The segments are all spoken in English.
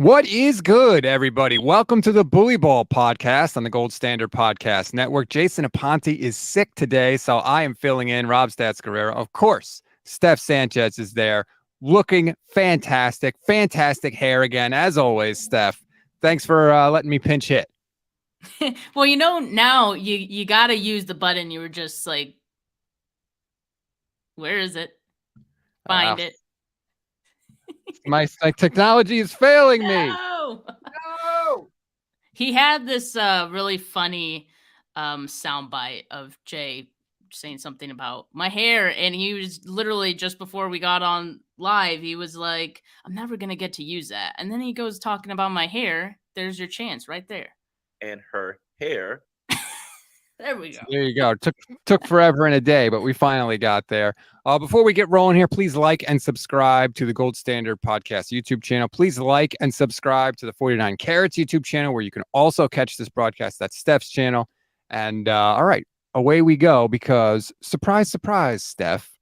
What is good, everybody? Welcome to the Bully Ball podcast on the Gold Standard Podcast Network. Jason Aponte is sick today, so I am filling in. Rob Stats Guerrero. Of course, Steph Sanchez is there, looking fantastic. Fantastic hair again, as always, Steph. Thanks for letting me pinch hit. Well, now you got to use the button. You were just like, where is it? Find it. My technology is failing me. No! No! He had this really funny soundbite of Jay saying something about my hair, and he was literally just before we got on live, he was like, I'm never going to get to use that. And then he goes talking about my hair. There's your chance right there. And her hair. There we go. There you go. Took forever and a day, but we finally got there. Before we get rolling here, please like and subscribe to the Gold Standard Podcast YouTube channel. Please like and subscribe to the 49 Carats YouTube channel, where you can also catch this broadcast. That's Steph's channel. And all right, away we go, because surprise, surprise, Steph,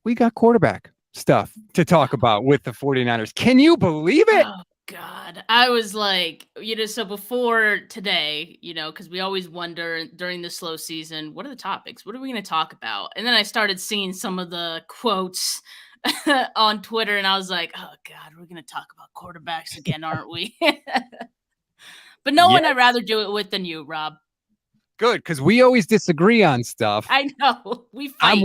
we got quarterback stuff to talk about with the 49ers. Can you believe it? Oh, God, I was like, so before today, because we always wonder during the slow season, what are the topics? What are we going to talk about? And then I started seeing some of the quotes on Twitter, and I was like, oh, God, we're going to talk about quarterbacks again, aren't we? But no one I'd rather do it with than you, Rob. Good, because we always disagree on stuff. I know. We fight.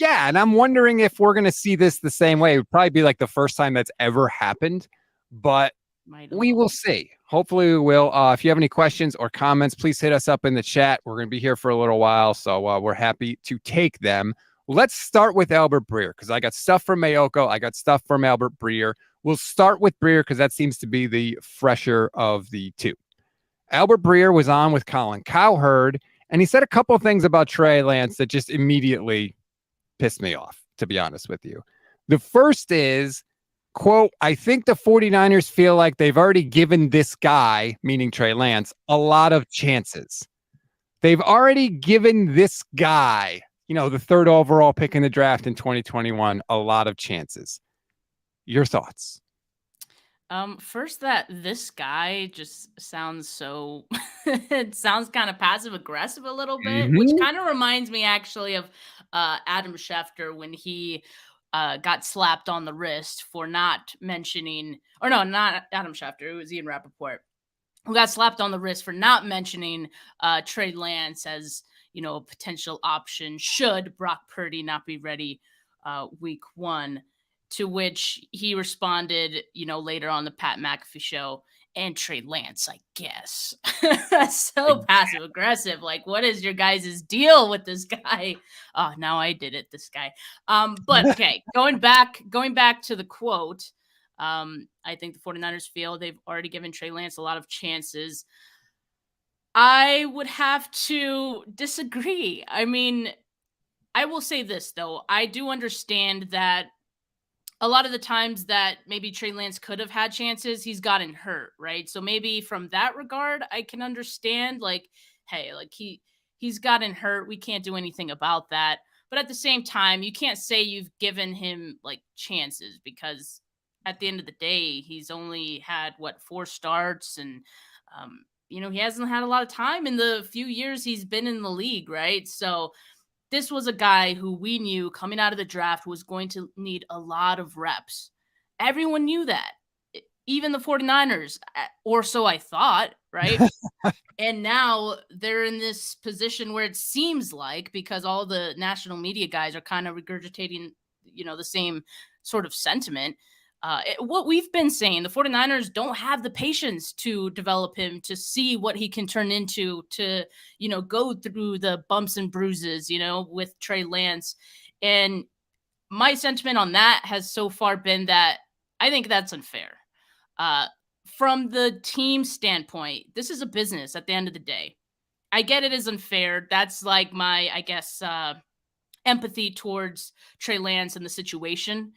Yeah, and I'm wondering if we're going to see this the same way. It would probably be like the first time that's ever happened, but we will see. Hopefully we will. If you have any questions or comments, please hit us up in the chat. We're going to be here for a little while, so we're happy to take them. Let's start with Albert Breer, because I got stuff from Mayoko. I got stuff from Albert Breer. We'll start with Breer because that seems to be the fresher of the two. Albert Breer was on with Colin Cowherd, and he said a couple of things about Trey Lance that just immediately pissed me off, to be honest with you. The first is, quote, I think the 49ers feel like they've already given this guy, meaning Trey Lance, a lot of chances. They've already given this guy, the third overall pick in the draft in 2021, a lot of chances. Your thoughts? First, that this guy just sounds so, it sounds kind of passive aggressive a little bit, which kind of reminds me actually of Adam Schefter when he got slapped on the wrist for not mentioning, or no, not Adam Schefter, it was Ian Rappaport, who got slapped on the wrist for not mentioning Trey Lance as, a potential option should Brock Purdy not be ready week one. To which he responded, later on the Pat McAfee show, and Trey Lance, I guess. So passive aggressive. Like, what is your guys' deal with this guy? Oh, now I did it, this guy. But okay, going back to the quote, I think the 49ers feel they've already given Trey Lance a lot of chances. I would have to disagree. I mean, I will say this, though. I do understand that a lot of the times that maybe Trey Lance could have had chances, he's gotten hurt, right? So maybe from that regard, I can understand, like, hey, like he's gotten hurt. We can't do anything about that. But at the same time, you can't say you've given him like chances, because at the end of the day, he's only had 4 starts, and he hasn't had a lot of time in the few years he's been in the league, right? So this was a guy who we knew coming out of the draft was going to need a lot of reps. Everyone knew that, even the 49ers, or so I thought, right? And now they're in this position where it seems like, because all the national media guys are kind of regurgitating, the same sort of sentiment. What we've been saying, the 49ers don't have the patience to develop him, to see what he can turn into, to, go through the bumps and bruises, with Trey Lance. And my sentiment on that has so far been that I think that's unfair. From the team standpoint, this is a business at the end of the day. I get it is unfair. That's like my, I guess, empathy towards Trey Lance and the situation,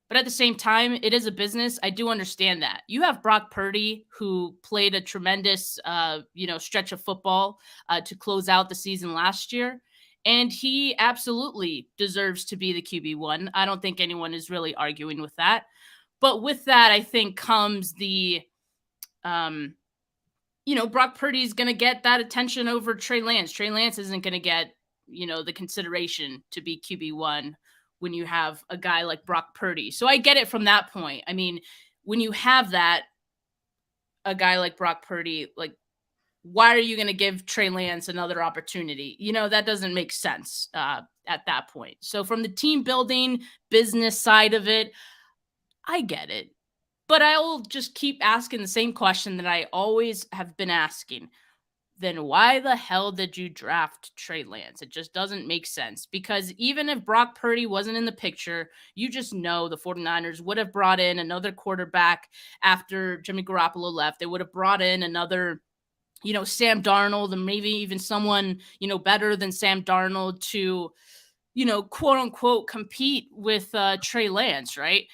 But at the same time, it is a business. I do understand that. You have Brock Purdy, who played a tremendous, stretch of football to close out the season last year. And he absolutely deserves to be the QB1. I don't think anyone is really arguing with that. But with that, I think comes the, Brock Purdy's going to get that attention over Trey Lance. Trey Lance isn't going to get, the consideration to be QB1 when you have a guy like Brock Purdy. So I get it from that point. I mean, when you have that, a guy like Brock Purdy, like, why are you going to give Trey Lance another opportunity? That doesn't make sense at that point. So from the team building business side of it, I get it. But I'll just keep asking the same question that I always have been asking. Then why the hell did you draft Trey Lance? It just doesn't make sense, because even if Brock Purdy wasn't in the picture, you just know the 49ers would have brought in another quarterback after Jimmy Garoppolo left. They would have brought in another, Sam Darnold, and maybe even someone, better than Sam Darnold to, quote unquote, compete with Trey Lance, right?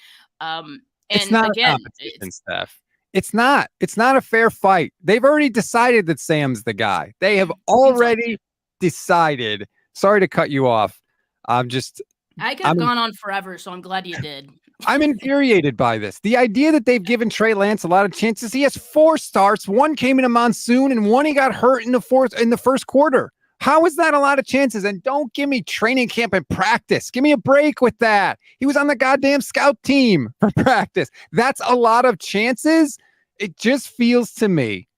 It's And not again, a competition, Steph. It's not. It's not a fair fight. They've already decided that Sam's the guy. They have already decided. Sorry to cut you off. I could have gone on forever, so I'm glad you did. I'm infuriated by this. The idea that they've given Trey Lance a lot of chances. He has 4 starts. 1 came in a monsoon, and 1 he got hurt in the first quarter. How is that a lot of chances? And don't give me training camp and practice. Give me a break with that. He was on the goddamn scout team for practice. That's a lot of chances. It just feels to me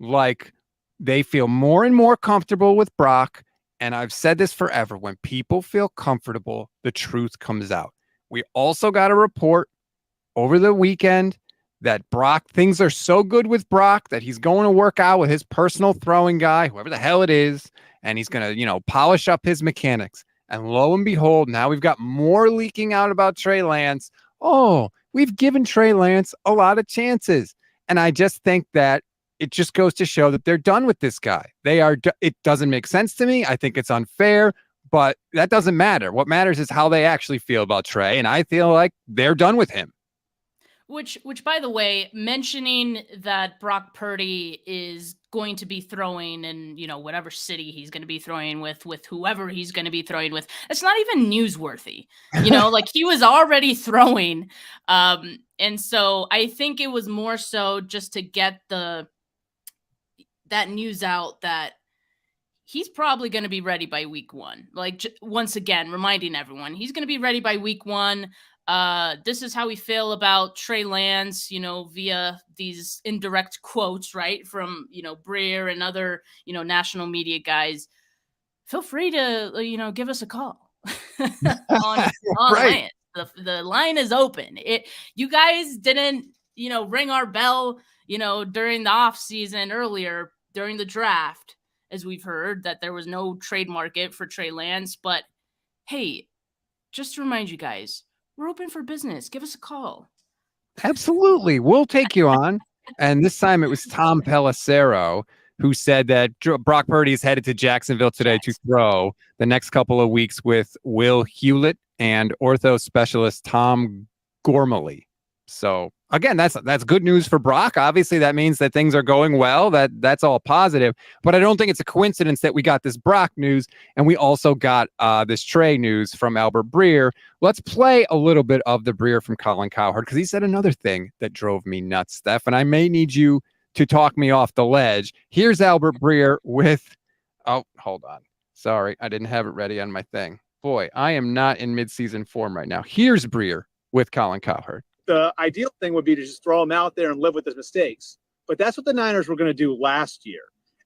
like they feel more and more comfortable with Brock. And I've said this forever. When people feel comfortable, the truth comes out. We also got a report over the weekend that things are so good with Brock that he's going to work out with his personal throwing guy, whoever the hell it is, and he's going to, polish up his mechanics. And lo and behold, now we've got more leaking out about Trey Lance. Oh, we've given Trey Lance a lot of chances. And I just think that it just goes to show that they're done with this guy. It doesn't make sense to me. I think it's unfair, but that doesn't matter. What matters is how they actually feel about Trey. And I feel like they're done with him. Which, by the way, mentioning that Brock Purdy is going to be throwing in, whatever city he's going to be throwing with whoever he's going to be throwing with, it's not even newsworthy. Like he was already throwing. And so I think it was more so just to get that news out that he's probably going to be ready by week 1. Like, once again, reminding everyone, he's going to be ready by week 1. This is how we feel about Trey Lance, via these indirect quotes, right, from, Breer and other, national media guys. Feel free to, give us a call on right. Lance. The line is open. You guys didn't, ring our bell, during the off season earlier during the draft, as we've heard that there was no trade market for Trey Lance. But hey, just to remind you guys, we're open for business. Give us a call. Absolutely. We'll take you on. And this time it was Tom Pelissero who said that Brock Purdy is headed to Jacksonville today to throw the next couple of weeks with Will Hewlett and ortho specialist Tom Gormley. So again, that's good news for Brock. Obviously, that means that things are going well. That's all positive. But I don't think it's a coincidence that we got this Brock news and we also got this Trey news from Albert Breer. Let's play a little bit of the Breer from Colin Cowherd, because he said another thing that drove me nuts, Steph, and I may need you to talk me off the ledge. Here's Albert Breer with, oh, hold on. Sorry, I didn't have it ready on my thing. Boy, I am not in midseason form right now. Here's Breer with Colin Cowherd. The ideal thing would be to just throw him out there and live with his mistakes. But that's what the Niners were going to do last year.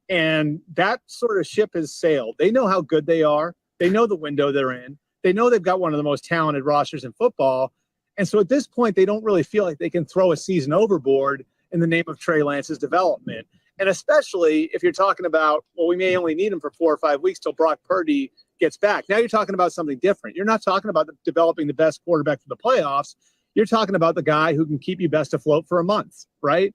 And that sort of ship has sailed. They know how good they are. They know the window they're in. They know they've got one of the most talented rosters in football. And so at this point, they don't really feel like they can throw a season overboard in the name of Trey Lance's development. And especially if you're talking about, well, we may only need him for 4 or 5 weeks till Brock Purdy gets back. Now you're talking about something different. You're not talking about developing the best quarterback for the playoffs. You're talking about the guy who can keep you best afloat for a month, right?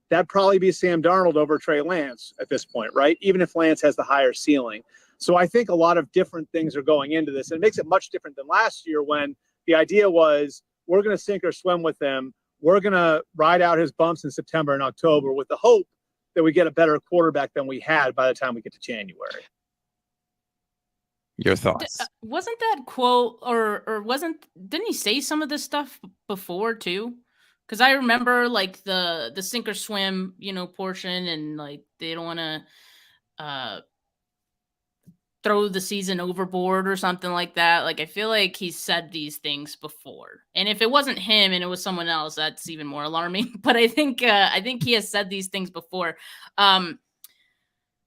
That'd probably be Sam Darnold over Trey Lance at this point, right? Even if Lance has the higher ceiling. So I think a lot of different things are going into this. And it makes it much different than last year when the idea was we're going to sink or swim with him. We're going to ride out his bumps in September and October with the hope that we get a better quarterback than we had by the time we get to January. Your thoughts? Wasn't that quote or didn't he say some of this stuff before too? Because I remember like the sink or swim, portion, and like they don't want to throw the season overboard or something like that. Like I feel like he's said these things before, and if it wasn't him and it was someone else, that's even more alarming. But I think he has said these things before.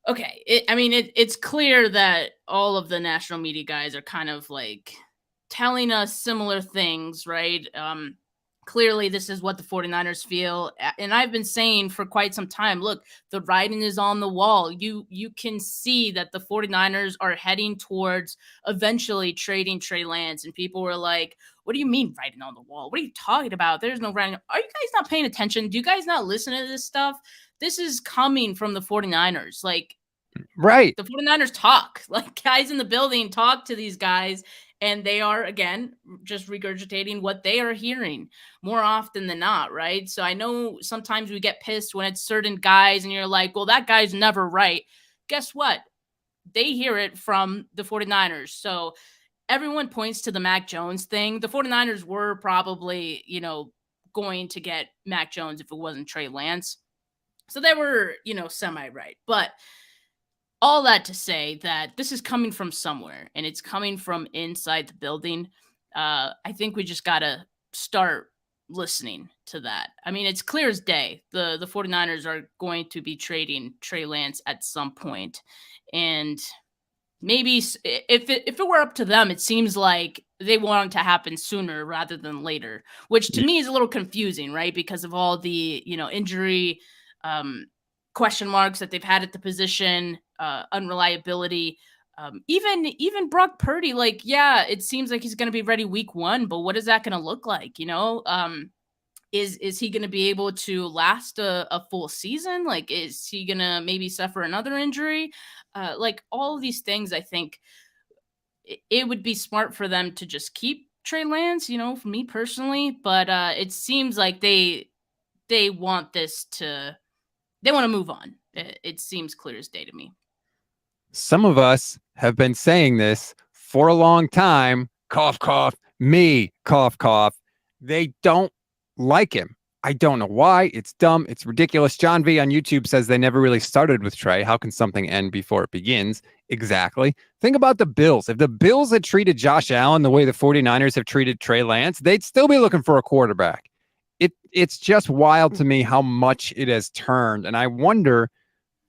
Okay, it's clear that all of the national media guys are kind of like telling us similar things, right? Clearly this is what the 49ers feel, and I've been saying for quite some time, look, the writing is on the wall. You can see that the 49ers are heading towards eventually trading Trey Lance, and people were like, what do you mean writing on the wall? What are you talking about? There's no writing. Are you guys not paying attention? Do you guys not listen to this stuff? This is coming from the 49ers. Like, right. The 49ers talk. Like, guys in the building talk to these guys, and they are, again, just regurgitating what they are hearing more often than not, right? So I know sometimes we get pissed when it's certain guys and you're like, well, that guy's never right. Guess what? They hear it from the 49ers. So everyone points to the Mac Jones thing. The 49ers were probably, going to get Mac Jones if it wasn't Trey Lance. So they were, semi-right. But all that to say that this is coming from somewhere, and it's coming from inside the building. I think we just got to start listening to that. I mean, it's clear as day. The 49ers are going to be trading Trey Lance at some point. And maybe if it were up to them, it seems like they want it to happen sooner rather than later, which to me is a little confusing, right? Because of all the, injury question marks that they've had at the position, unreliability. Even Brock Purdy, like, yeah, it seems like he's going to be ready week 1, but what is that going to look like? Is he going to be able to last a full season? Like, is he going to maybe suffer another injury? Like all of these things, I think it would be smart for them to just keep Trey Lance, for me personally, but it seems like they want they want to move on. It seems clear as day to me. Some of us have been saying this for a long time. Cough, cough, me, cough, cough. They don't like him. I don't know why. It's dumb. It's ridiculous. John V on YouTube says they never really started with Trey. How can something end before it begins? Exactly. Think about the Bills. If the Bills had treated Josh Allen the way the 49ers have treated Trey Lance, they'd still be looking for a quarterback. It's just wild to me how much it has turned. And I wonder,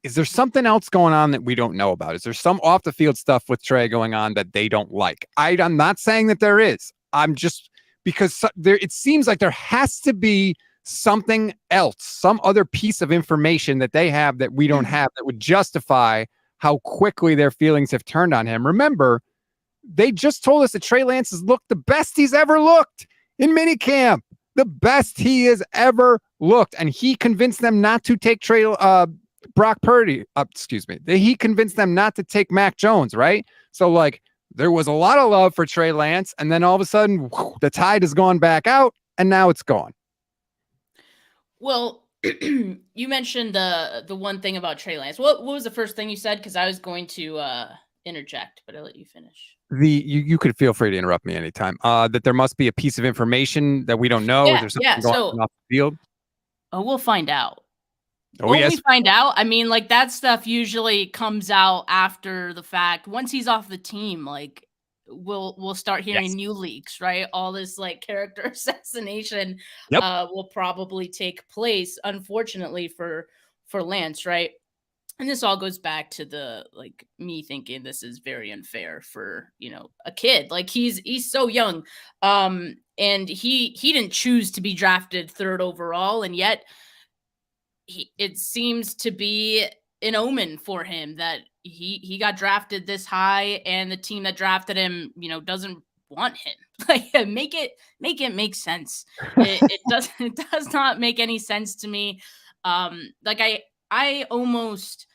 is there something else going on that we don't know about? Is there some off the field stuff with Trey going on that they don't like? I'm not saying that there is. I'm just, because it seems like there has to be something else, some other piece of information that they have that we don't have that would justify how quickly their feelings have turned on him. Remember, they just told us that Trey Lance has looked the best he's ever looked in minicamp. The best he has ever looked. And he convinced them not to take Brock Purdy. He convinced them not to take Mac Jones, right? So, like, there was a lot of love for Trey Lance, and then all of a sudden, the tide has gone back out, and now it's gone. Well, you mentioned the one thing about Trey Lance. What was the first thing you said? Because I was going to interject, but I'll let you finish. You could feel free to interrupt me anytime. That there must be a piece of information that we don't know. Is there something going on off the field? Oh, we'll find out. Oh, yes. We find out. I mean, like, that stuff usually comes out after the fact. Once he's off the team, like, we'll start hearing new leaks, right? All this like character assassination will probably take place, unfortunately for Lance, right? And this all goes back to the, like, me thinking this is very unfair for, a kid. Like, he's so young. And he didn't choose to be drafted 3rd overall, and yet it seems to be an omen for him that he got drafted this high, and the team that drafted him, doesn't want him. Like, make it make sense. It does not make any sense to me. Like, I almost,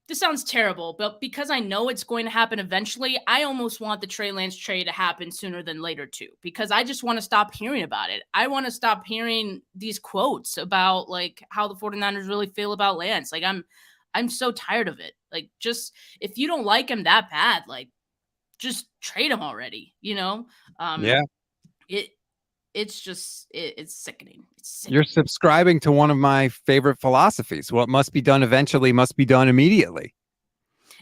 this sounds terrible, but because I know it's going to happen eventually, I almost want the Trey Lance trade to happen sooner than later too, because I just want to stop hearing about it. I want to stop hearing these quotes about like how the 49ers really feel about Lance. Like, I'm so tired of it. Like, just, if you don't like him that bad, like, just trade him already, Yeah. it's just it's sickening. It's sickening. You're subscribing to one of my favorite philosophies. What must be done eventually must be done immediately.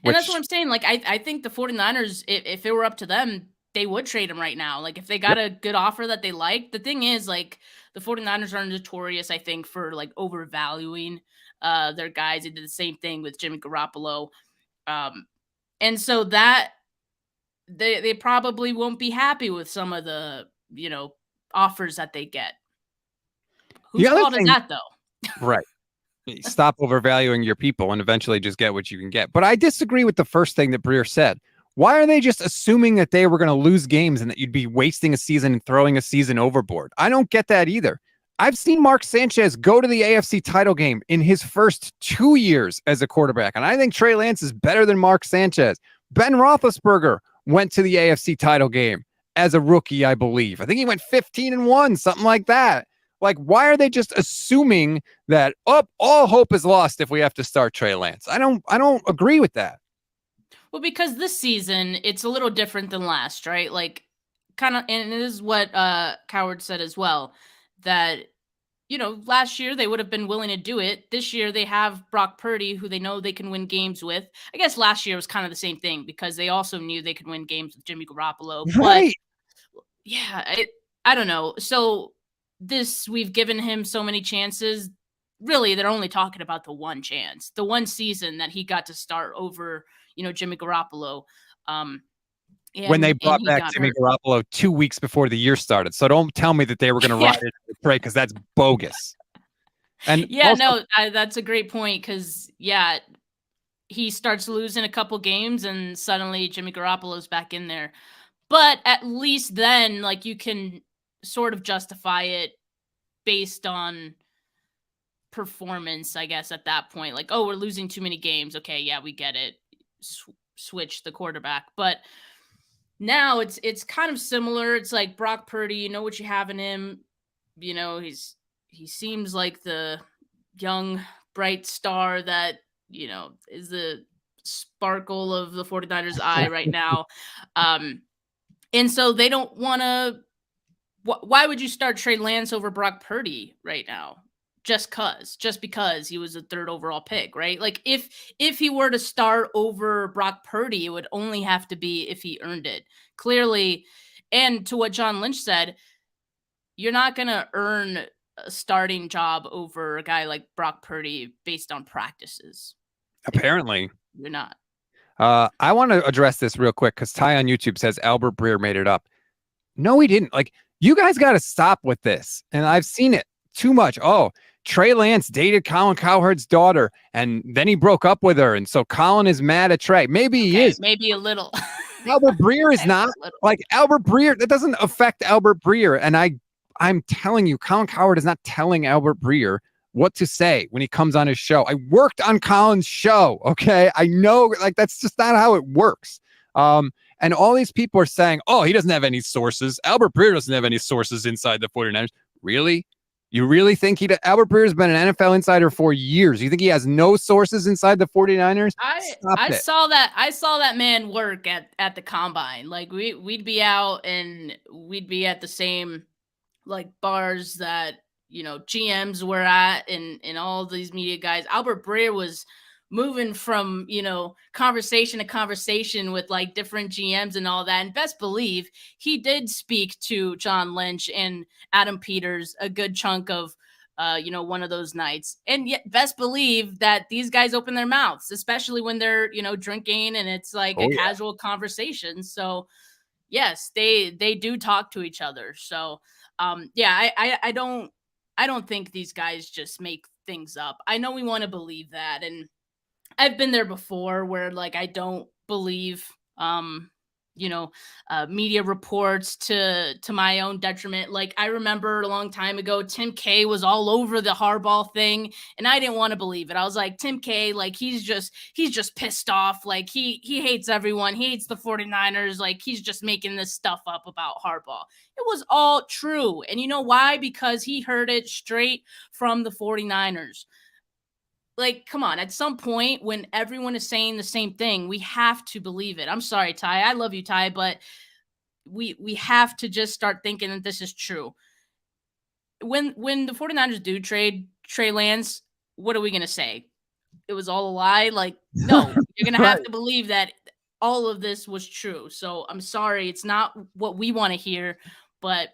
And that's what I'm saying. Like, I think the 49ers, if it were up to them, they would trade him right now. Like, if they got a good offer that they like. The thing is, like, the 49ers are notorious, I think, for, like, overvaluing their guys. They did the same thing with Jimmy Garoppolo. And so that they probably won't be happy with some of the, offers that they get. Whose fault is that, though? Right. Stop overvaluing your people and eventually just get what you can get. But I disagree with the first thing that Breer said. Why are they just assuming that they were going to lose games and that you'd be wasting a season and throwing a season overboard? I don't get that either. I've seen Mark Sanchez go to the AFC title game in his first 2 years as a quarterback, and I think Trey Lance is better than Mark Sanchez. Ben Roethlisberger went to the AFC title game as a rookie, I believe. I think he went 15-1, something like that. Like, why are they just assuming that all hope is lost if we have to start Trey Lance? I don't agree with that. Well, because this season it's a little different than last, right? Like, kind of, and this is what Coward said as well, that last year they would have been willing to do it. This year they have Brock Purdy, who they know they can win games with. I guess last year was kind of the same thing because they also knew they could win games with Jimmy Garoppolo. Right. But yeah, I don't know. So we've given him so many chances. Really, they're only talking about the one chance, the one season that he got to start over, Jimmy Garoppolo. When they brought back Jimmy Garoppolo 2 weeks before the year started. So don't tell me that they were going to ride it with Trey, because that's bogus. And that's a great point, because he starts losing a couple games and suddenly Jimmy Garoppolo's back in there. But at least then, like, you can sort of justify it based on performance, I guess, at that point. Like, oh, we're losing too many games. Okay, yeah, we get it. Switch the quarterback. But now it's kind of similar. It's like Brock Purdy, you know what you have in him. He seems like the young, bright star that, is the sparkle of the 49ers eye right now. And so they don't want to. Why would you start Trey Lance over Brock Purdy right now? Just because he was a third overall pick, right? Like, if he were to start over Brock Purdy, it would only have to be if he earned it. Clearly, and to what John Lynch said, you're not going to earn a starting job over a guy like Brock Purdy based on practices. Apparently. You're not. I want to address this real quick because Ty on YouTube says Albert Breer made it up. No, he didn't. Like, you guys got to stop with this. And I've seen it too much. Oh, Trey Lance dated Colin Cowherd's daughter, and then he broke up with her. And so Colin is mad at Trey. Maybe he is. Maybe a little. Albert Breer is not. Like, Albert Breer, that doesn't affect Albert Breer. And I'm telling you, Colin Cowherd is not telling Albert Breer what to say when he comes on his show. I worked on Colin's show, okay? I know, like, that's just not how it works. And all these people are saying, oh, he doesn't have any sources. Albert Breer doesn't have any sources inside the 49ers. Really? You really think Albert Breer has been an NFL insider for years? You think he has no sources inside the 49ers? I saw that man work at the combine. Like, we'd be out and we'd be at the same, like, bars that, GMs were at and all these media guys. Albert Breer was moving from, conversation to conversation with, like, different GMs and all that. And best believe he did speak to John Lynch and Adam Peters a good chunk of, one of those nights. And yet best believe that these guys open their mouths, especially when they're, drinking and it's like casual conversation. So yes, they do talk to each other. So, I don't think these guys just make things up. I know we want to believe that. And I've been there before where, like, I don't believe, media reports to my own detriment. Like, I remember a long time ago, Tim K was all over the Harbaugh thing, and I didn't want to believe it. I was like, Tim K, like, he's just pissed off. Like, he hates everyone. He hates the 49ers. Like, he's just making this stuff up about Harbaugh. It was all true. And you know why? Because he heard it straight from the 49ers. Like, come on, at some point when everyone is saying the same thing, we have to believe it. I'm sorry, Ty. I love you, Ty, but we have to just start thinking that this is true. when the 49ers do trade Trey Lance, what are we going to say? It was all a lie? Like, no, you're going to have to believe that all of this was true. So I'm sorry. It's not what we want to hear, but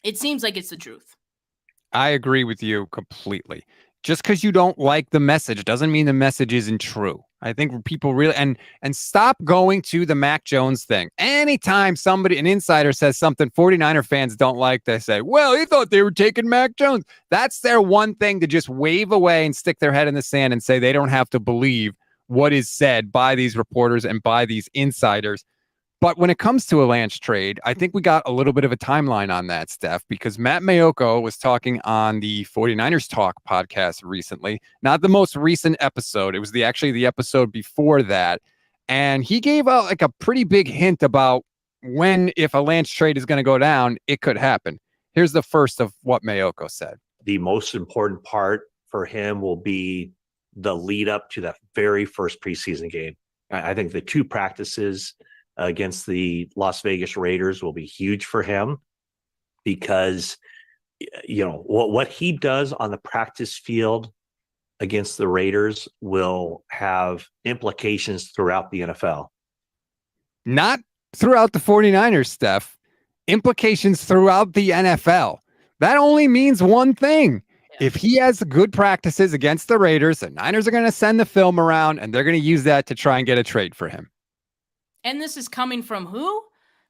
it seems like it's the truth. I agree with you completely. Just because you don't like the message doesn't mean the message isn't true. I think people really and stop going to the Mac Jones thing. Anytime an insider says something 49er fans don't like, they say, well, he thought they were taking Mac Jones. That's their one thing to just wave away and stick their head in the sand and say they don't have to believe what is said by these reporters and by these insiders. But when it comes to a Lance trade, I think we got a little bit of a timeline on that, Steph, because Matt Mayoko was talking on the 49ers Talk podcast recently, not the most recent episode. It was actually the episode before that. And he gave out like a pretty big hint about if a Lance trade is going to go down, it could happen. Here's the first of what Mayoko said. The most important part for him will be the lead up to that very first preseason game. I think the 2 practices against the Las Vegas Raiders will be huge for him because, what he does on the practice field against the Raiders will have implications throughout the NFL. Not throughout the 49ers, Steph. Implications throughout the NFL. That only means one thing. If he has good practices against the Raiders, the Niners are going to send the film around and they're going to use that to try and get a trade for him. And this is coming from who?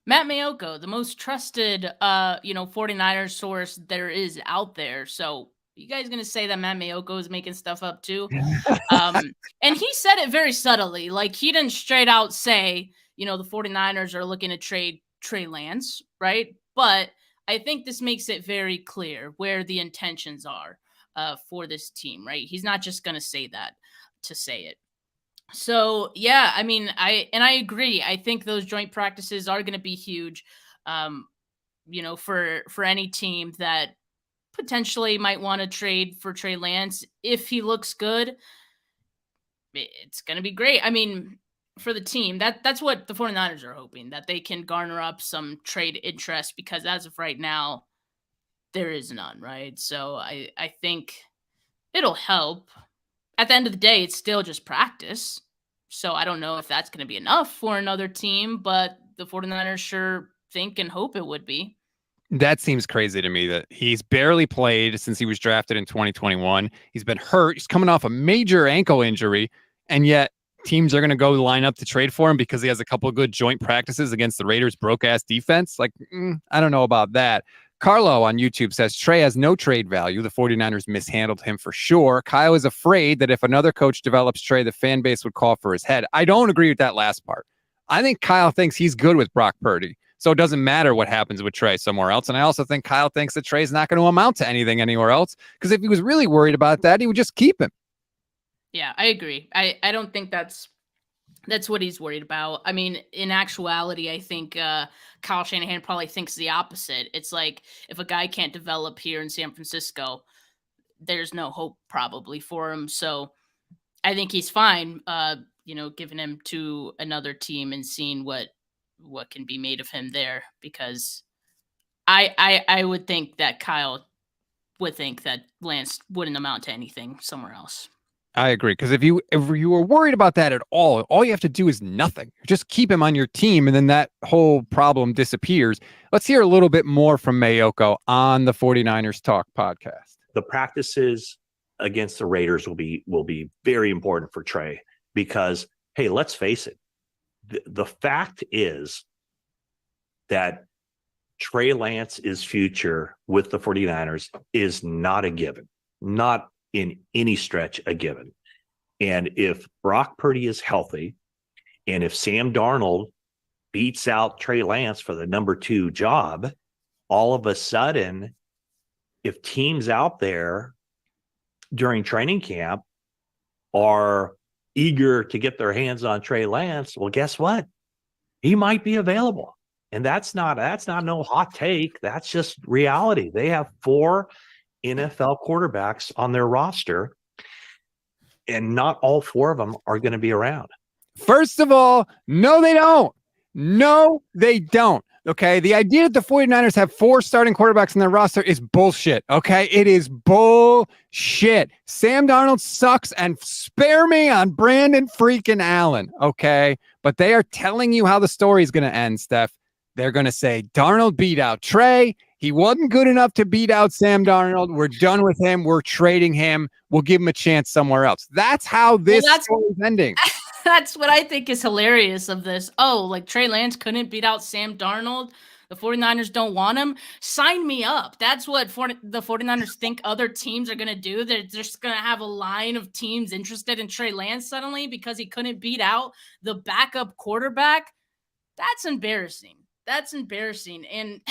Matt Mayoko, the most trusted 49ers source there is out there. So you guys going to say that Matt Mayoko is making stuff up too? And he said it very subtly. Like, he didn't straight out say, the 49ers are looking to trade Trey Lance, right? But I think this makes it very clear where the intentions are for this team, right? He's not just going to say that to say it. So, yeah, I mean, I agree. I think those joint practices are going to be huge, for any team that potentially might want to trade for Trey Lance. If he looks good, it's going to be great. I mean, for the team, that's what the 49ers are hoping, that they can garner up some trade interest, because as of right now, there is none, right? So I think it'll help. At the end of the day, it's still just practice. So I don't know if that's going to be enough for another team, but the 49ers sure think and hope it would be. That seems crazy to me that he's barely played since he was drafted in 2021. He's been hurt. He's coming off a major ankle injury, and yet teams are going to go line up to trade for him because he has a couple of good joint practices against the Raiders' broke-ass defense. Like, I don't know about that. Carlo on YouTube says Trey has no trade value. The 49ers mishandled him for sure. Kyle is afraid that if another coach develops Trey, the fan base would call for his head. I don't agree with that last part. I think Kyle thinks he's good with Brock Purdy, so it doesn't matter what happens with Trey somewhere else. And I also think Kyle thinks that Trey's not going to amount to anything anywhere else, because if he was really worried about that, he would just keep him. Yeah, I agree. I don't think that's what he's worried about. I mean, in actuality, I think Kyle Shanahan probably thinks the opposite. It's like, if a guy can't develop here in San Francisco, there's no hope probably for him. So I think he's fine, giving him to another team and seeing what can be made of him there, because I would think that Kyle would think that Lance wouldn't amount to anything somewhere else. I agree, because if you were worried about that at all you have to do is nothing. Just keep him on your team, and then that whole problem disappears. Let's hear a little bit more from Mayoko on the 49ers Talk podcast. The practices against the Raiders will be very important for Trey, because, hey, let's face it. The fact is that Trey Lance's future with the 49ers is not a given, not in any stretch a given. And if Brock Purdy is healthy, and if Sam Darnold beats out Trey Lance for the number 2 job, all of a sudden, if teams out there during training camp are eager to get their hands on Trey Lance, well, guess what? He might be available. And that's not no hot take. That's just reality. They have 4 NFL quarterbacks on their roster, and not all 4 of them are going to be around. First of all, no, they don't. No, they don't. Okay. The idea that the 49ers have 4 starting quarterbacks in their roster is bullshit. Okay. It is bullshit. Sam Darnold sucks, and spare me on Brandon freaking Allen. Okay. But they are telling you how the story is going to end, Steph. They're going to say Darnold beat out Trey. He wasn't good enough to beat out Sam Darnold. We're done with him. We're trading him. We'll give him a chance somewhere else. That's how this story is ending. That's what I think is hilarious of this. Oh, like Trey Lance couldn't beat out Sam Darnold. The 49ers don't want him. Sign me up. That's what the 49ers think other teams are going to do. They're just going to have a line of teams interested in Trey Lance suddenly because he couldn't beat out the backup quarterback. That's embarrassing. That's embarrassing. And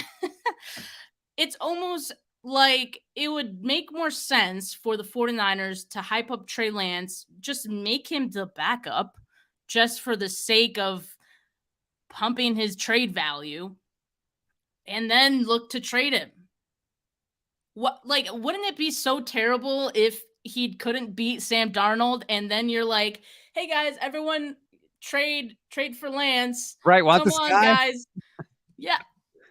it's almost like it would make more sense for the 49ers to hype up Trey Lance, just make him the backup just for the sake of pumping his trade value, and then look to trade him. Wouldn't it be so terrible if he couldn't beat Sam Darnold and then you're like, hey guys, everyone trade for Lance. Right. Want Come this on, guy? guys. Yeah.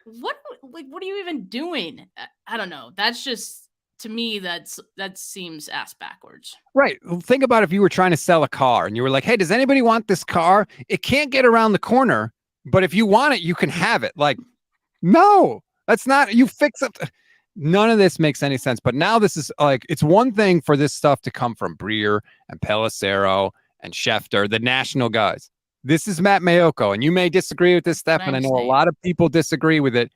What are you even doing? I don't know. That's just, to me, that seems ass backwards. Right. Think about if you were trying to sell a car and you were like, hey, does anybody want this car? It can't get around the corner, but if you want it, you can have it. Like, no, that's not, you fix it. None of this makes any sense. But now this is like, it's one thing for this stuff to come from Breer and Pelissero and Schefter, the national guys. This is Matt Mayoko, and you may disagree with this, Steph, and I know a lot of people disagree with it.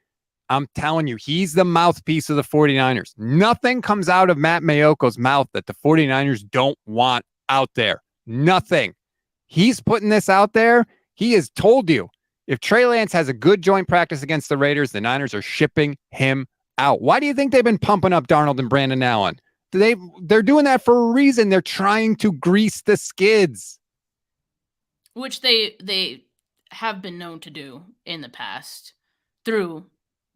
I'm telling you, he's the mouthpiece of the 49ers. Nothing comes out of Matt Mayoko's mouth that the 49ers don't want out there. Nothing. He's putting this out there. He has told you, if Trey Lance has a good joint practice against the Raiders, the Niners are shipping him out. Why do you think they've been pumping up Darnold and Brandon Allen? They're doing that for a reason. They're trying to grease the skids. Which they have been known to do in the past through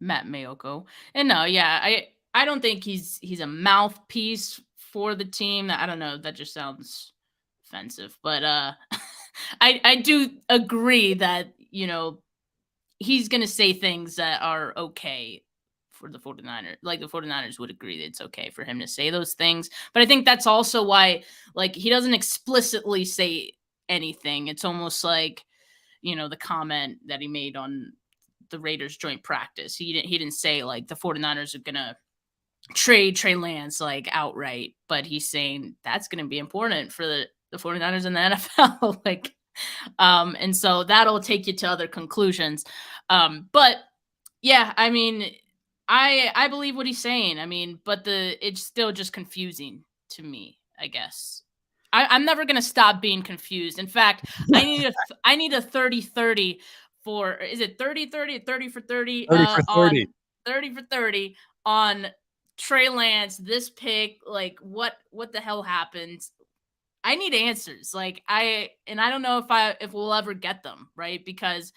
Matt Mayoko. And no, yeah, I don't think he's a mouthpiece for the team. I don't know, that just sounds offensive. But I do agree that, he's going to say things that are okay for the 49ers. Like the 49ers would agree that it's okay for him to say those things. But I think that's also why, like, he doesn't explicitly say anything. It's almost like, the comment that he made on the Raiders joint practice. He didn't say like the 49ers are going to trade Trey Lance like outright, but he's saying that's going to be important for the 49ers in the NFL. And so that'll take you to other conclusions. But yeah, I mean, I believe what he's saying. I mean, but it's still just confusing to me, I guess. I'm never going to stop being confused. In fact, I need a 30-30 for, is it 30-30 or 30 for 30? 30 for 30. On 30 for 30 on Trey Lance, this pick, like what the hell happened? I need answers. I don't know if we'll ever get them, right? Because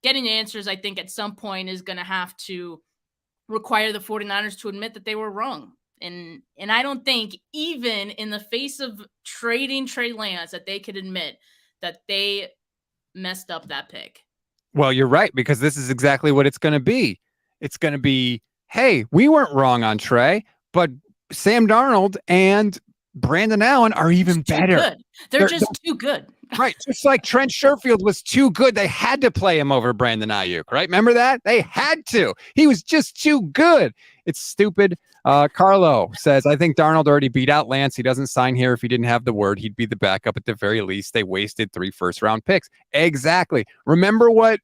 getting answers, I think at some point is going to have to require the 49ers to admit that they were wrong. And I don't think even in the face of trading Trey Lance that they could admit that they messed up that pick. Well, you're right, because this is exactly what it's going to be. It's going to be, hey, we weren't wrong on Trey, but Sam Darnold and Brandon Allen are even better. Good. They're just too good. Right. Just like Trent Sherfield was too good. They had to play him over Brandon Ayuk, right? Remember that? They had to. He was just too good. It's stupid. Carlo says, I think Darnold already beat out Lance. He doesn't sign here if he didn't have the word. He'd be the backup at the very least. They wasted 3 first-round picks. Exactly. Remember what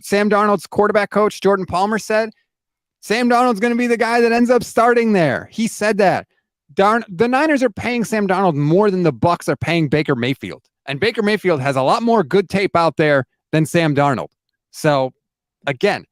Sam Darnold's quarterback coach, Jordan Palmer, said? Sam Darnold's going to be the guy that ends up starting there. He said that. The Niners are paying Sam Darnold more than the Bucs are paying Baker Mayfield. And Baker Mayfield has a lot more good tape out there than Sam Darnold. So, again,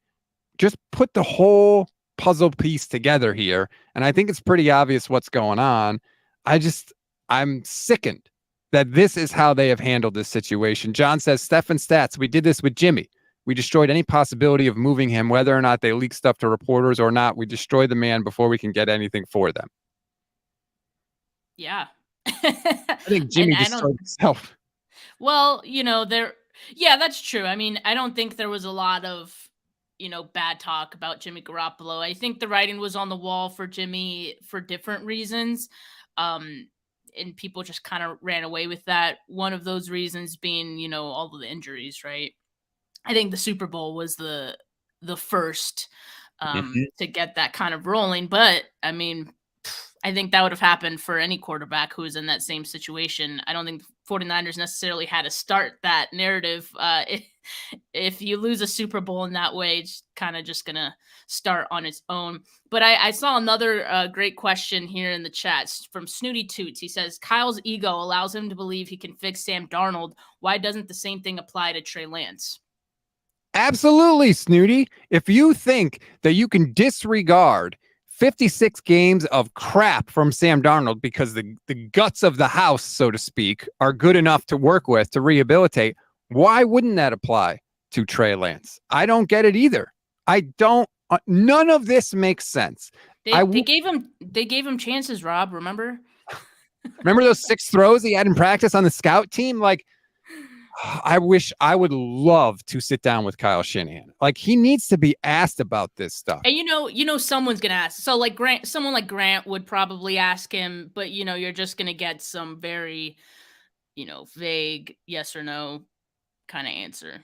just put the whole puzzle piece together here. And I think it's pretty obvious what's going on. I'm sickened that this is how they have handled this situation. John says, Steph and Stats, we did this with Jimmy. We destroyed any possibility of moving him, whether or not they leak stuff to reporters or not. We destroyed the man before we can get anything for them. Yeah. I think Jimmy destroyed himself. Well, yeah, that's true. I mean, I don't think there was a lot of bad talk about Jimmy Garoppolo. I think the writing was on the wall for Jimmy for different reasons. And people just kind of ran away with that. One of those reasons being, all of the injuries, right? I think the Super Bowl was the first to get that kind of rolling. But I mean, I think that would have happened for any quarterback who was in that same situation. I don't think 49ers necessarily had to start that narrative. If you lose a Super Bowl in that way, it's kind of just going to start on its own. But I saw another great question here in the chat from Snooty Toots. He says, Kyle's ego allows him to believe he can fix Sam Darnold. Why doesn't the same thing apply to Trey Lance? Absolutely, Snooty. If you think that you can disregard 56 games of crap from Sam Darnold because the guts of the house, so to speak, are good enough to work with to rehabilitate, why wouldn't that apply to Trey Lance? I don't get it either. I don't. None of this makes sense. They gave him chances, Rob. Remember those 6 throws he had in practice on the scout team? Like, I would love to sit down with Kyle Shanahan. Like, he needs to be asked about this stuff. And someone's gonna ask. So like someone like Grant would probably ask him, but you're just gonna get some very, vague yes or no kind of answer.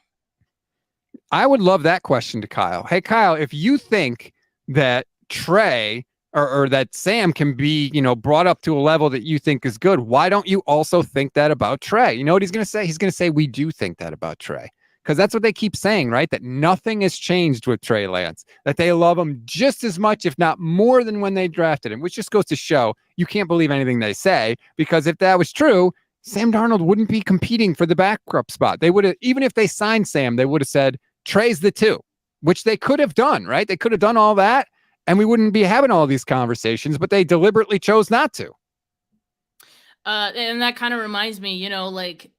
I would love that question to Kyle. Hey, Kyle, if you think that Trey or that Sam can be, brought up to a level that you think is good, why don't you also think that about Trey? You know what he's going to say? He's going to say, we do think that about Trey. Because that's what they keep saying, right? That nothing has changed with Trey Lance, that they love him just as much, if not more than when they drafted him, which just goes to show you can't believe anything they say, because if that was true, Sam Darnold wouldn't be competing for the backup spot. They would have, even if they signed Sam, they would have said, Trey's the 2, which they could have done, right? They could have done all that, and we wouldn't be having all these conversations, but they deliberately chose not to. And that kind of reminds me, like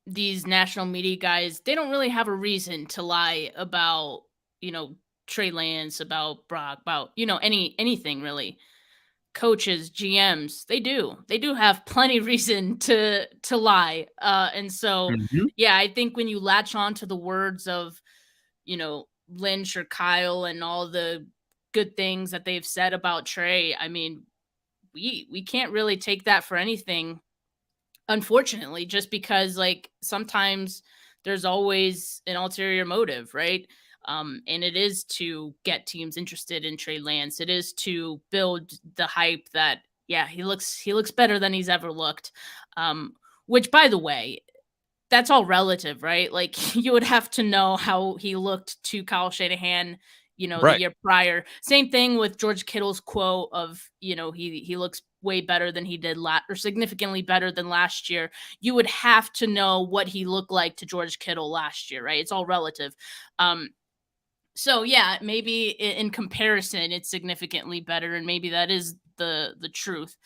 these national media guys, they don't really have a reason to lie about, Trey Lance, about Brock, about, anything really. Coaches, GMs, they do have plenty of reason to lie. And so, yeah, I think when you latch on to the words of, Lynch or Kyle and all the good things that they've said about Trey, I mean, we can't really take that for anything, unfortunately, just because like sometimes there's always an ulterior motive, right? And it is to get teams interested in Trey Lance. It is to build the hype that, yeah, he looks better than he's ever looked. Which, by the way, that's all relative, right? Like, you would have to know how he looked to Kyle Shanahan, Right. the year prior. Same thing with George Kittle's quote of, he looks way better than he did or significantly better than last year. You would have to know what he looked like to George Kittle last year, right? It's all relative. So yeah, maybe in comparison, it's significantly better, and maybe that is the truth.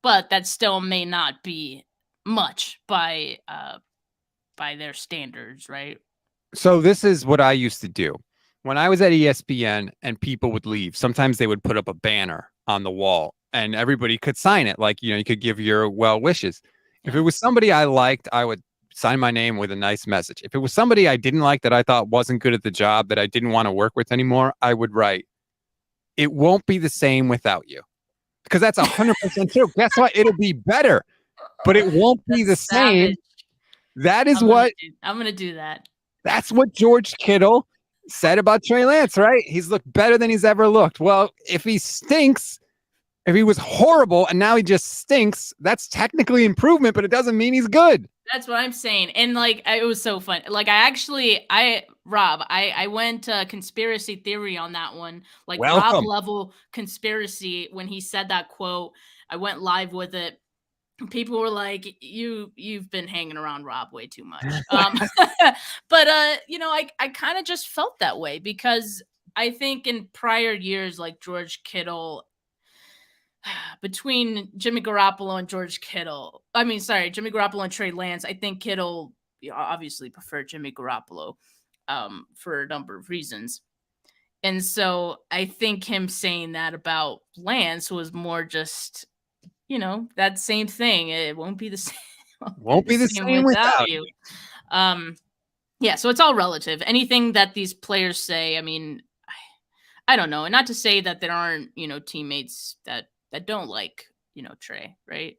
But that still may not be much by their standards, right? So this is what I used to do. When I was at ESPN and people would leave, sometimes they would put up a banner on the wall and everybody could sign it. Like, you could give your well wishes. Yeah. If it was somebody I liked, I would sign my name with a nice message. If it was somebody I didn't like, that I thought wasn't good at the job, that I didn't want to work with anymore, I would write, it won't be the same without you. Because that's 100% true. Guess what? It'll be better, but it won't be the same. That is what I'm going to do that. That's what George Kittle said about Trey Lance, right? He's looked better than he's ever looked. Well, if he stinks, if he was horrible and now he just stinks, that's technically improvement, but it doesn't mean he's good. That's what I'm saying. And like, it was so fun. Like, Rob, I went conspiracy theory on that one. Like, welcome. Rob level conspiracy. When he said that quote, I went live with it. People were like, you've been hanging around Rob way too much. But I kind of just felt that way, because I think in prior years, like George Kittle, between Jimmy Garoppolo and Jimmy Garoppolo and Trey Lance, I think Kittle obviously preferred Jimmy Garoppolo for a number of reasons. And so I think him saying that about Lance was more just, that same thing. It won't be the same. Won't be the same without you. Yeah, so it's all relative. Anything that these players say, I mean, I don't know. And not to say that there aren't, teammates that don't like, Trey, right?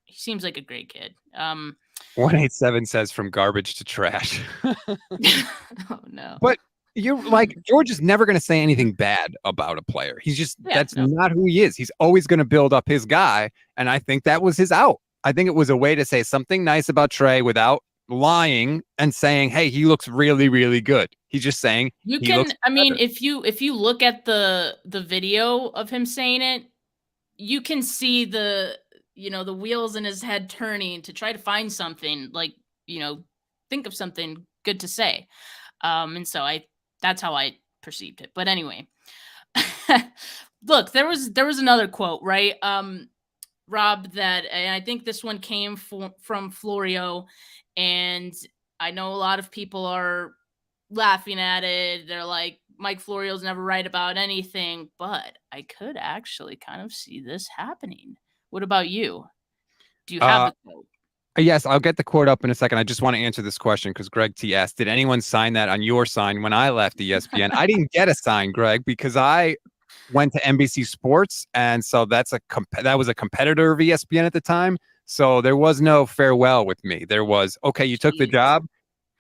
He seems like a great kid. 187 says from garbage to trash. Oh no. But you're like, George is never going to say anything bad about a player. He's just, not who he is. He's always going to build up his guy. And I think that was his out. I think it was a way to say something nice about Trey without lying and saying, hey, he looks really, really good. He's just saying if you look at the video of him saying it, you can see the wheels in his head turning to try to find something, like, think of something good to say. And so that's how I perceived it. But anyway, look, there was another quote, right? Rob, and I think this one came from Florio, and I know a lot of people are laughing at it. They're like, Mike Florio's never right about anything, but I could actually kind of see this happening. What about you? Do you have the quote? Yes, I'll get the quote up in a second. I just want to answer this question because Greg T asked, did anyone sign that on your sign when I left ESPN? I didn't get a sign, Greg, because I went to NBC Sports, and so that was a competitor of ESPN at the time. So there was no farewell with me. There was, okay, you took the job,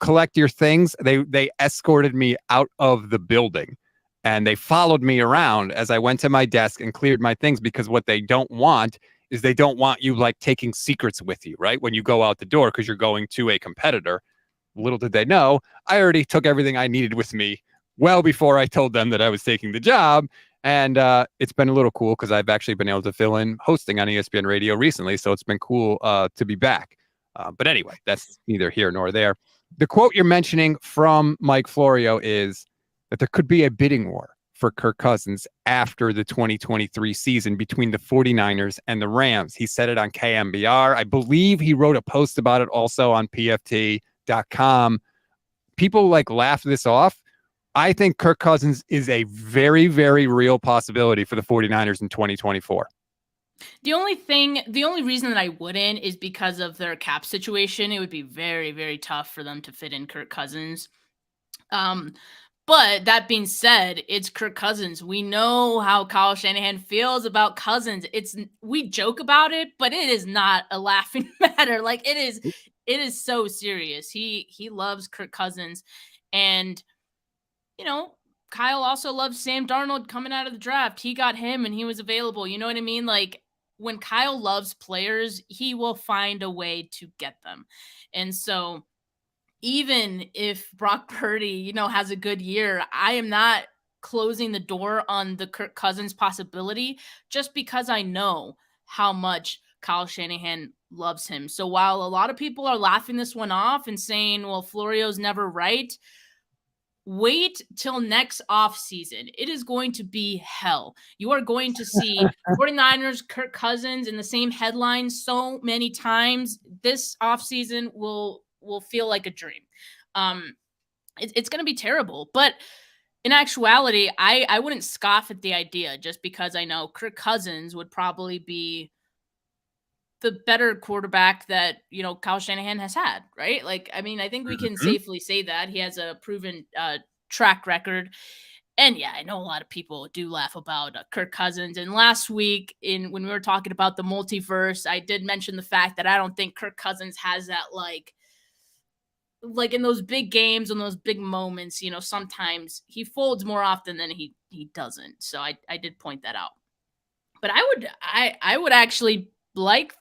collect your things. They escorted me out of the building, and they followed me around as I went to my desk and cleared my things, because what they don't want is they don't want you like taking secrets with you, right? When you go out the door, because you're going to a competitor. Little did they know, I already took everything I needed with me well before I told them that I was taking the job. And it's been a little cool because I've actually been able to fill in hosting on ESPN Radio recently. So it's been cool to be back. But anyway, that's neither here nor there. The quote you're mentioning from Mike Florio is that there could be a bidding war for Kirk Cousins after the 2023 season between the 49ers and the Rams. He said it on KMBR. I believe he wrote a post about it also on PFT.com. People laugh this off. I think Kirk Cousins is a very, very real possibility for the 49ers in 2024. The only reason that I wouldn't is because of their cap situation. It would be very, very tough for them to fit in Kirk Cousins. But that being said, it's Kirk Cousins. We know how Kyle Shanahan feels about Cousins. We joke about it, but it is not a laughing matter. Like, it is so serious. He loves Kirk Cousins, and Kyle also loves Sam Darnold coming out of the draft. He got him and he was available. You know what I mean? Like, when Kyle loves players, he will find a way to get them. And so even if Brock Purdy, has a good year, I am not closing the door on the Kirk Cousins possibility just because I know how much Kyle Shanahan loves him. So while a lot of people are laughing this one off and saying, well, Florio's never right, wait till next offseason. It is going to be hell. You are going to see 49ers, Kirk Cousins in the same headline so many times. This offseason will feel like a dream. It's going to be terrible. But in actuality, I wouldn't scoff at the idea just because I know Kirk Cousins would probably be the better quarterback that, Kyle Shanahan has had, right? Like, I mean, I think we can safely say that he has a proven track record. And yeah, I know a lot of people do laugh about Kirk Cousins. And last week when we were talking about the multiverse, I did mention the fact that I don't think Kirk Cousins has that, like in those big games and those big moments, sometimes he folds more often than he doesn't. So I did point that out. But I would actually like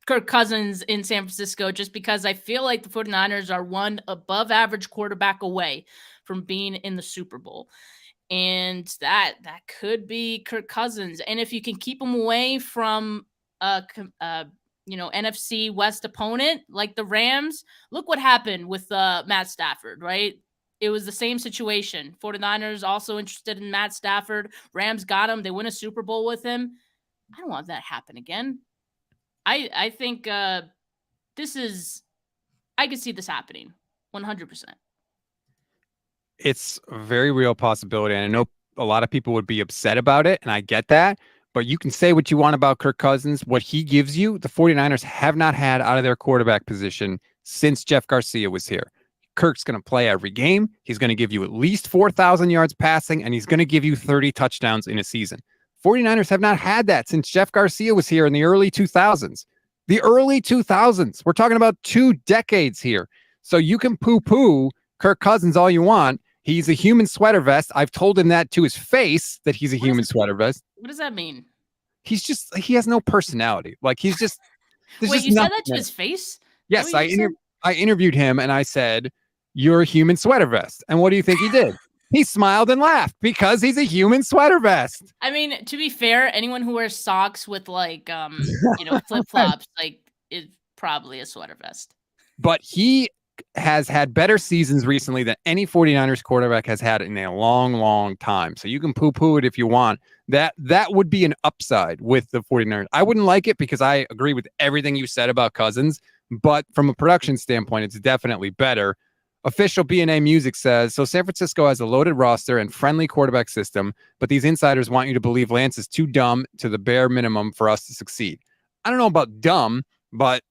Kirk Cousins in San Francisco just because I feel like the 49ers are one above average quarterback away from being in the Super Bowl. And that could be Kirk Cousins. And if you can keep him away from NFC West opponent like the Rams, look what happened with Matt Stafford, right? It was the same situation. 49ers also interested in Matt Stafford. Rams got him. They win a Super Bowl with him. I don't want that to happen again. I think I could see this happening 100%. It's a very real possibility. And I know a lot of people would be upset about it, and I get that. But you can say what you want about Kirk Cousins. What he gives you, the 49ers have not had out of their quarterback position since Jeff Garcia was here. Kirk's going to play every game. He's going to give you at least 4,000 yards passing, and he's going to give you 30 touchdowns in a season. 49ers have not had that since Jeff Garcia was here in the early 2000s. The early 2000s. We're talking about 2 decades here. So you can poo-poo Kirk Cousins all you want. He's a human sweater vest. I've told him that to his face, that he's a human sweater vest. What does that mean? He has no personality. Like, he's just... Wait, you said that to his face? Yes, I interviewed him and I said, "You're a human sweater vest." And what do you think he did? He smiled and laughed because he's a human sweater vest. I mean, to be fair, anyone who wears socks with like flip-flops like is probably a sweater vest. But he has had better seasons recently than any 49ers quarterback has had in a long, long time. So you can poo-poo it if you want. That would be an upside with the 49ers. I wouldn't like it because I agree with everything you said about Cousins, but from a production standpoint, it's definitely better. Official B&A Music says, so San Francisco has a loaded roster and friendly quarterback system, but these insiders want you to believe Lance is too dumb to the bare minimum for us to succeed. I don't know about dumb, but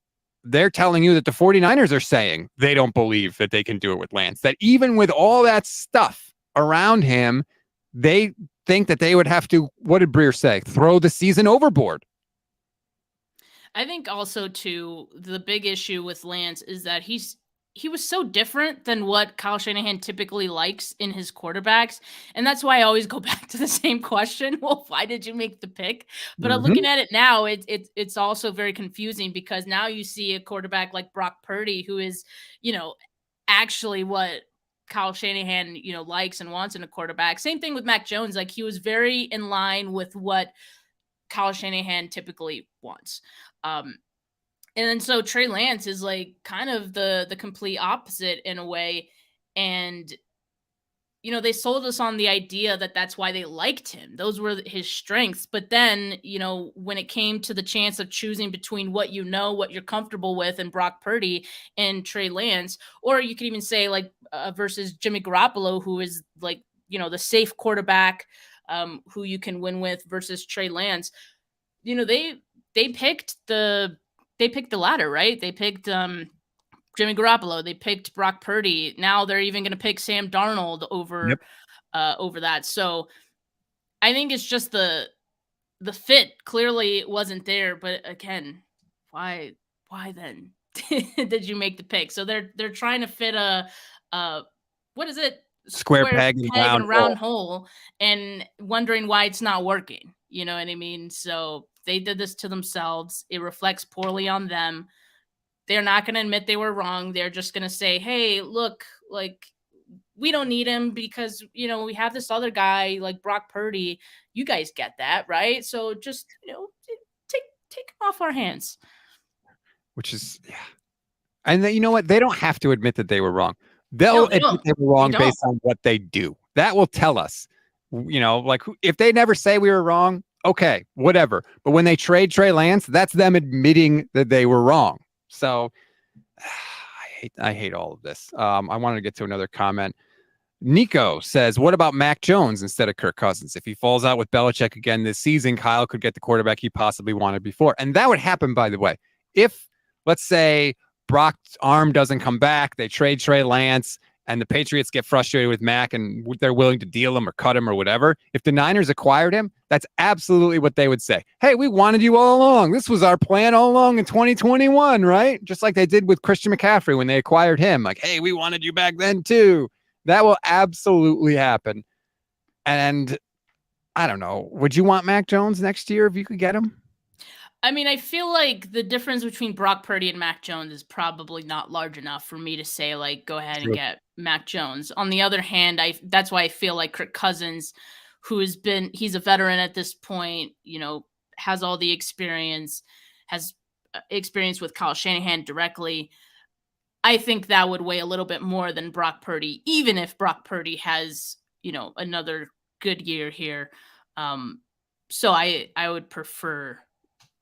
they're telling you that the 49ers are saying they don't believe that they can do it with Lance, that even with all that stuff around him, they think that they would have to, what did Breer say? Throw the season overboard. I think also, too, the big issue with Lance is that he was so different than what Kyle Shanahan typically likes in his quarterbacks. And that's why I always go back to the same question. Well, why did you make the pick? But looking at it now, it's also very confusing because now you see a quarterback like Brock Purdy, who is, actually what Kyle Shanahan, likes and wants in a quarterback. Same thing with Mac Jones. Like, he was very in line with what Kyle Shanahan typically wants. And then so Trey Lance is like kind of the complete opposite in a way. And, they sold us on the idea that that's why they liked him. Those were his strengths. But then, when it came to the chance of choosing between what what you're comfortable with, and Brock Purdy and Trey Lance, or you could even say like versus Jimmy Garoppolo, who is like, the safe quarterback who you can win with, versus Trey Lance, they picked the latter, right? They picked Jimmy Garoppolo. They picked Brock Purdy. Now they're even going to pick Sam Darnold over that. So I think it's just the fit clearly wasn't there. But again, why then did you make the pick? So they're trying to fit a what is it? Square peg and round hole, and wondering why it's not working. You know what I mean? So they did this to themselves. It reflects poorly on them. They're not going to admit they were wrong. They're just going to say, hey, look, like, we don't need him because, we have this other guy like Brock Purdy. You guys get that, right? So just, take him off our hands. Which is, yeah. And then, you know what? They don't have to admit that they were wrong. They'll admit they were wrong based on what they do. That will tell us, like, if they never say we were wrong, okay, whatever. But when they trade Trey Lance, that's them admitting that they were wrong. So I hate all of this. I wanted to get to another comment. Nico says, what about Mac Jones instead of Kirk Cousins? If he falls out with Belichick again this season, Kyle could get the quarterback he possibly wanted before. And that would happen, by the way. If, let's say, Brock's arm doesn't come back, they trade Trey Lance, and the Patriots get frustrated with Mac and they're willing to deal him or cut him or whatever. If the Niners acquired him, that's absolutely what they would say. Hey, we wanted you all along. This was our plan all along in 2021, right? Just like they did with Christian McCaffrey when they acquired him. Like, hey, we wanted you back then too. That will absolutely happen. And I don't know. Would you want Mac Jones next year if you could get him? I mean, I feel like the difference between Brock Purdy and Mac Jones is probably not large enough for me to say, like, go ahead and get Mac Jones. On the other hand, that's why I feel like Kirk Cousins, he's a veteran at this point, has all the experience, has experience with Kyle Shanahan directly. I think that would weigh a little bit more than Brock Purdy, even if Brock Purdy has, another good year here. So I would prefer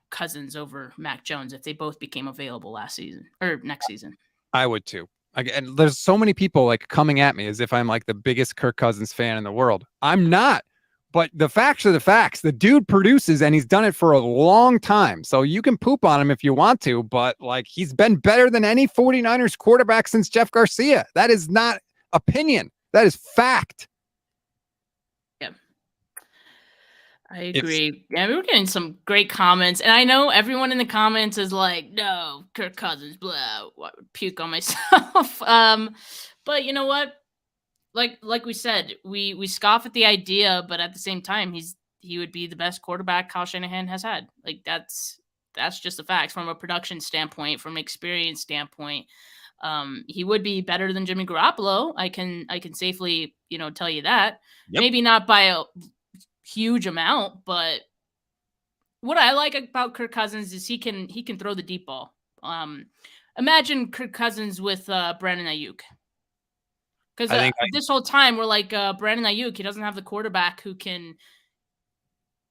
Cousins over Mac Jones if they both became available last season or next season. I would too. And there's so many people like coming at me as if I'm like the biggest Kirk Cousins fan in the world. I'm not, But the facts are the facts. The dude produces, and he's done it for a long time. So you can poop on him if you want to, but like he's been better than any 49ers quarterback since Jeff Garcia. That is not opinion. That is fact. Yeah. I agree. Yeah, we were getting some great comments, and I know everyone in the comments is like, "No, Kirk Cousins, blah, puke on myself." But you know what? Like we said, we scoff at the idea, but at the same time, he would be the best quarterback Kyle Shanahan has had. Like that's just the facts from a production standpoint, from an experience standpoint. He would be better than Jimmy Garoppolo. I can safely tell you that. Yep. Maybe not by a huge amount, but what I like about Kirk Cousins is he can throw the deep ball. Imagine Kirk Cousins with Brandon Ayuk. Because this whole time we're like, Brandon Ayuk, he doesn't have the quarterback who can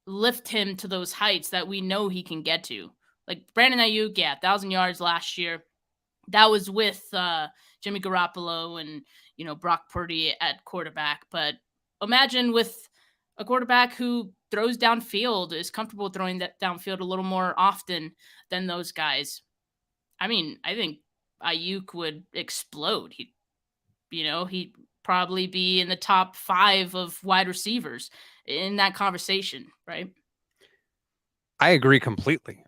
lift him to those heights that we know he can get to. Like Brandon Ayuk, 1,000 yards last year. That was with Jimmy Garoppolo and Brock Purdy at quarterback. But imagine with a quarterback who throws downfield, is comfortable throwing that downfield a little more often than those guys. I mean, I think Ayuk would explode. He'd probably be in the top 5 of wide receivers in that conversation, right? I agree completely.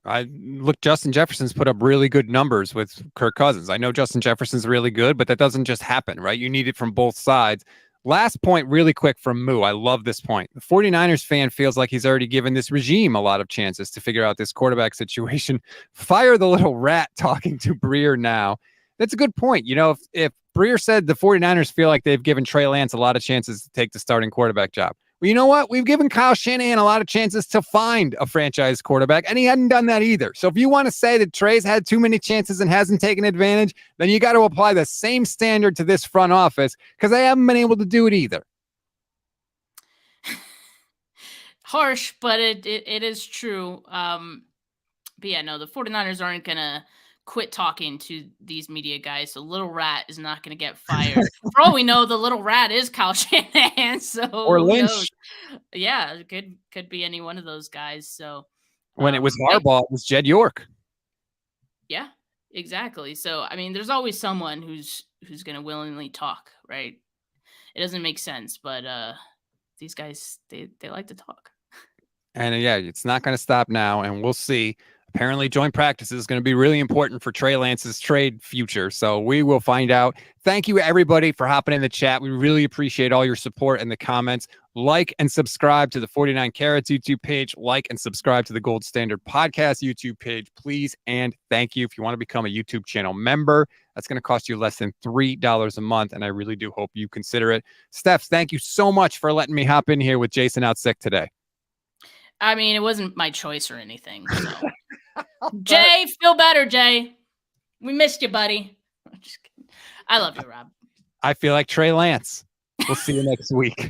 Justin Jefferson's put up really good numbers with Kirk Cousins. I know Justin Jefferson's really good, but that doesn't just happen, right? You need it from both sides. Last point, really quick from Moo. I love this point. The 49ers fan feels like he's already given this regime a lot of chances to figure out this quarterback situation. Fire the little rat talking to Breer now. That's a good point. If Breer said the 49ers feel like they've given Trey Lance a lot of chances to take the starting quarterback job. Well, you know what? We've given Kyle Shanahan a lot of chances to find a franchise quarterback, and he hadn't done that either. So if you want to say that Trey's had too many chances and hasn't taken advantage, then you got to apply the same standard to this front office because they haven't been able to do it either. Harsh, but it is true. But yeah, no, the 49ers aren't going to quit talking to these media guys. So Little Rat is not going to get fired. For all we know, the Little Rat is Kyle Shanahan. So or Lynch. Yeah, it could be any one of those guys. So when it was Harbaugh, it was Jed York. Yeah, exactly. So I mean, there's always someone who's going to willingly talk, right? It doesn't make sense, but these guys they like to talk. And yeah, it's not going to stop now, and we'll see. Apparently, joint practice is going to be really important for Trey Lance's trade future. So we will find out. Thank you, everybody, for hopping in the chat. We really appreciate all your support and the comments. Like and subscribe to the 49 Carats YouTube page. Like and subscribe to the Gold Standard Podcast YouTube page, please. And thank you. If you want to become a YouTube channel member, that's going to cost you less than $3 a month. And I really do hope you consider it. Steph, thank you so much for letting me hop in here with Jason out sick today. I mean, it wasn't my choice or anything. So. Jay, feel better, Jay. We missed you, buddy. I'm just kidding. I love you, Rob. I feel like Trey Lance. We'll see you next week.